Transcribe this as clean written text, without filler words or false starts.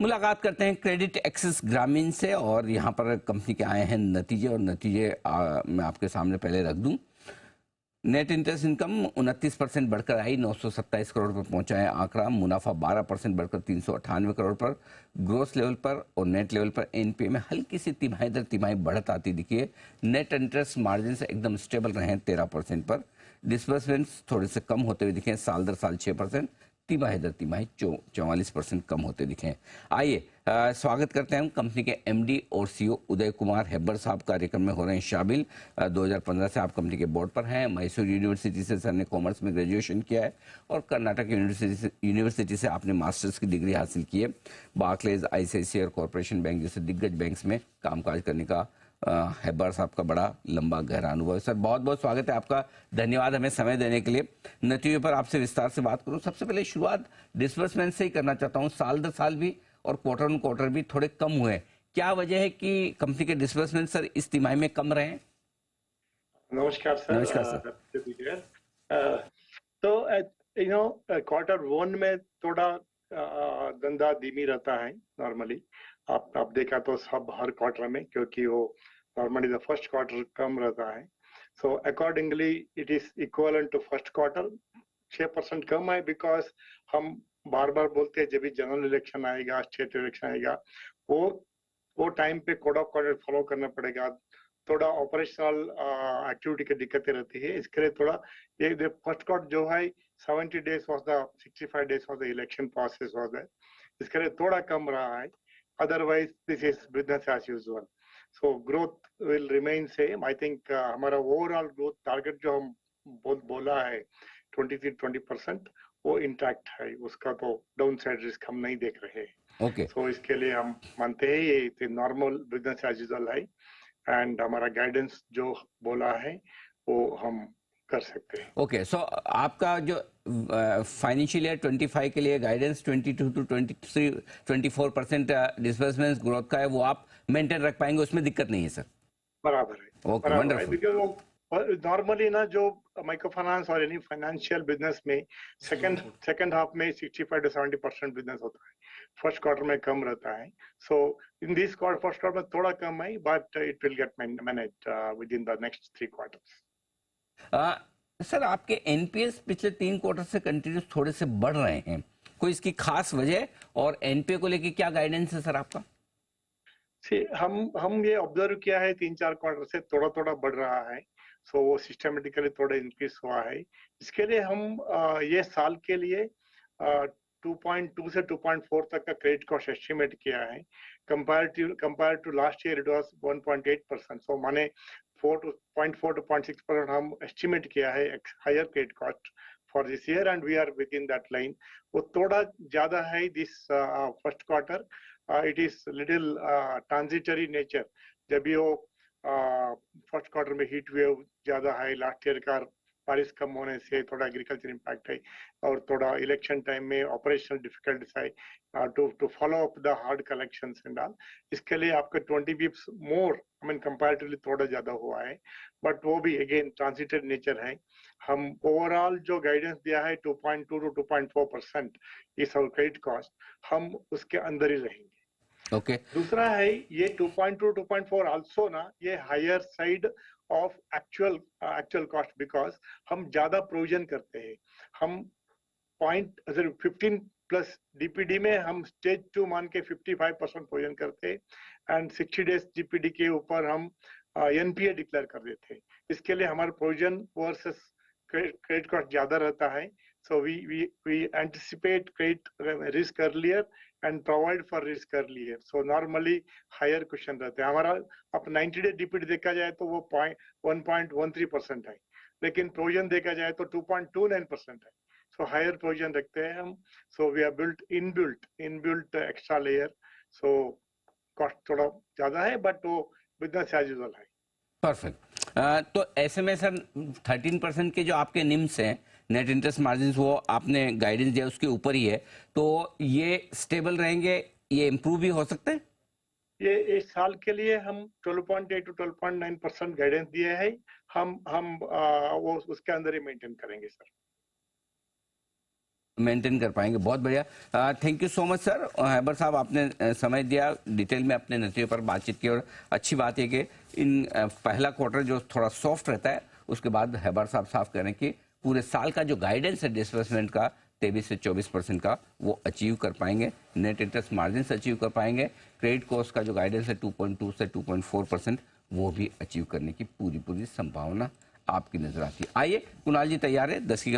मुलाकात करते हैं क्रेडिट एक्सिस ग्रामीण से और यहाँ पर कंपनी के आए हैं नतीजे और नतीजे मैं आपके सामने पहले रख दूं। नेट इंटरेस्ट इनकम 29% बढ़कर आई 927 करोड़ पर पहुंचा है आंकड़ा। मुनाफा 12% बढ़कर 398 करोड़ पर। ग्रोस लेवल पर और नेट लेवल पर एनपीए में हल्की सी तिमाही दर तिमाही बढ़त आती दिखी है। नेट इंटरेस्ट मार्जिन से एकदम स्टेबल रहे हैं 13% पर। डिसबर्समेंट्स थोड़े से कम होते हुए दिखे हैं, साल दर साल 6%, तिमाही दर तिमाही 44% कम होते दिखे हैं। आइए स्वागत करते हैं हम कंपनी के एमडी और सीईओ उदय कुमार हेब्बर साहब कार्यक्रम में हो रहे हैं शामिल। 2015 से आप कंपनी के बोर्ड पर हैं। मैसूर यूनिवर्सिटी से सर ने कॉमर्स में ग्रेजुएशन किया है और कर्नाटक यूनिवर्सिटी से आपने मास्टर्स की डिग्री हासिल की है। बार्कलेज, आईसीआईसीआई और कॉर्पोरेशन बैंक जैसे दिग्गज बैंक्स में कामकाज करने का हेब्बर साहब का बड़ा लंबा गहरा अनुभव है। सर बहुत बहुत स्वागत है आपका, धन्यवाद हमें समय देने के लिए। नतीजों पर आपसे विस्तार से बात करूं। सबसे पहले शुरुआत डिसबर्समेंट से ही करना चाहता हूं। साल दर साल भी और क्वार्टर ऑन क्वार्टर भी थोड़े कम हुए, क्या वजह है कि कंपनी के डिसबर्समेंट सर इस तिमाही में कम रहे? नमस्कार सर। नमस्कार सर। तो क्वार्टर वन में थोड़ा धंधा धीमी रहता है नॉर्मली। आप देखा तो सब हर क्वार्टर में, क्योंकि वो नॉर्मली द फर्स्ट क्वार्टर कम रहता है। So accordingly it is equivalent to first quarter. 6% कम है बिकॉज हम बार बार बोलते हैं जब भी जनरल इलेक्शन आएगा, स्टेट इलेक्शन आएगा, वो टाइम पे कोड ऑफ कंडक्ट फॉलो करना पड़ेगा। थोड़ा ऑपरेशनल एक्टिविटी की दिक्कतें रहती है, इसके लिए थोड़ा ये फर्स्ट क्वार्टर जो है 70 days was the 65 days was the election process was there, इसके लिए थोड़ा कम रहा है। Otherwise this is business as usual. So growth will remain same. I think हमारा ओवरऑल ग्रोथ टारगेट जो हम बोला है 23-20% वो इंटैक्ट है, उसका तो डाउन साइड रिस्क हम नहीं देख रहे हैं। ओके सो इसके लिए हम मानते हैं ये नॉर्मल बिजनेस एज यूजुअल है एंड हमारा गाइडेंस जो बोला है वो हम कर सकते हैं। ओके सो आपका जो फाइनेंशियल ईयर 25 के लिए गाइडेंस 22 to 24% डिसबर्समेंट ग्रोथ का है, वो आप मेंटेन रख पाएंगे, उसमें दिक्कत नहीं है सर? बराबर है। ओके बराबर है वंडरफुल। बिकॉज वो नॉर्मली ना जो माइक्रो फाइनेंस और एनी फाइनेंशियल बिजनेस में सेकंड हाफ में 65 to 70% बिजनेस होता है, फर्स्ट क्वार्टर में कम रहता है। So in this quarter first quarter में थोड़ा कम है, but it will get managed within the next 3 quarters। Sir आपके एनपीएस पिछले 3 क्वार्टर से कंटिन्यूस थोड़े से बढ़ रहे हैं, कोई इसकी खास वजह? और एनपीए को लेके क्या गाइडेंस है सर आपका? हम ये ऑब्जर्व किया है 3-4 क्वार्टर से थोड़ा थोड़ा बढ़ रहा है। सो वो सिस्टमेटिकली थोड़ा इंक्रीज हुआ है। इसके लिए हम ये साल के लिए 2.2 से 2.4 तक का क्रेडिट कॉस्ट एस्टिमेट किया है। Compare to last year it was 1.8%। सो माने 0.4 to 0.6% हम एस्टिमेट किया है higher credit cost for this year and we are within that line. वो थोड़ा ज्यादा है this first quarter. It is little transitory nature. जब भी वो फर्स्ट क्वार्टर में हीट वेव ज्यादा है, लास्ट ईयर का बारिश कम होने से थोड़ा एग्रीकल्चर इम्पैक्ट है और थोड़ा इलेक्शन टाइम में ऑपरेशनल डिफिकल्टीज है to follow up the hard collections and all. इसके लिए आपके 20 bips more I mean comparatively थोड़ा ज्यादा हुआ है, बट वो भी अगेन ट्रांजिटेड नेचर है। हम ओवरऑल जो गाइडेंस दिया है 2.2 to 2.4% इस और क्रेडिट कॉस्ट, हम उसके अंदर ही रहेंगे। ओके दूसरा है ये 2.2 2.4 आल्सो ना, ये higher side of actual cost because हम ज्यादा प्रोविजन करते हैं। हम 15 प्लस डीपीडी में हम स्टेज 2 मान के 55% प्रोविजन करते हैं एंड 60 days डीपीडी के ऊपर हम एनपीए डिक्लेयर कर देते हैं। इसके लिए हमारा प्रोविजन वर्सेस क्रेडिट कॉस्ट ज्यादा रहता है। So we anticipate credit risk earlier and provide for risk earlier. So normally higher question रहते हैं हमारा। अब 90 डे डीपीडी देखा जाए तो वो 1.13% है, लेकिन प्रोविजन देखा जाए तो 2.29% है। सो हायर प्रोविजन रखते हैं हम। So we are inbuilt extra layer. So cost थोड़ा ज्यादा है बट वो बिजनेस एज यूजुअल है। परफेक्ट। तो ऐसे में सर 13% के जो आपके निम्स हैं नेट इंटरेस्ट मार्जिन, वो आपने गाइडेंस दिया उसके ऊपर ही है, तो ये स्टेबल रहेंगे, ये इम्प्रूव भी हो सकते हैं? ये इस साल के लिए हम 12.8 to 12.9% गाइडेंस दिए है। हम वो उसके अंदर ही मेंटेन करेंगे सर। मेंटेन कर पाएंगे। बहुत बढ़िया, thank you so much sir. Haber साहब, आपने समय दिया, डिटेल में अपने नतीजों पर बातचीत की, और अच्छी बात है कि इन पहला क्वार्टर जो थोड़ा सॉफ्ट रहता है, उसके बाद हैबर साहब साफ करें कि पूरे साल का जो गाइडेंस है डिसबर्समेंट का 23 से 24% का, वो अचीव कर पाएंगे। नेट इंटरेस्ट मार्जिन अचीव कर पाएंगे। क्रेडिट कॉस्ट का जो गाइडेंस है 2.2 से 2.4%, वो भी अचीव करने की पूरी संभावना आपकी नजर आती है। आइए, कुणाल जी तैयार है 10 की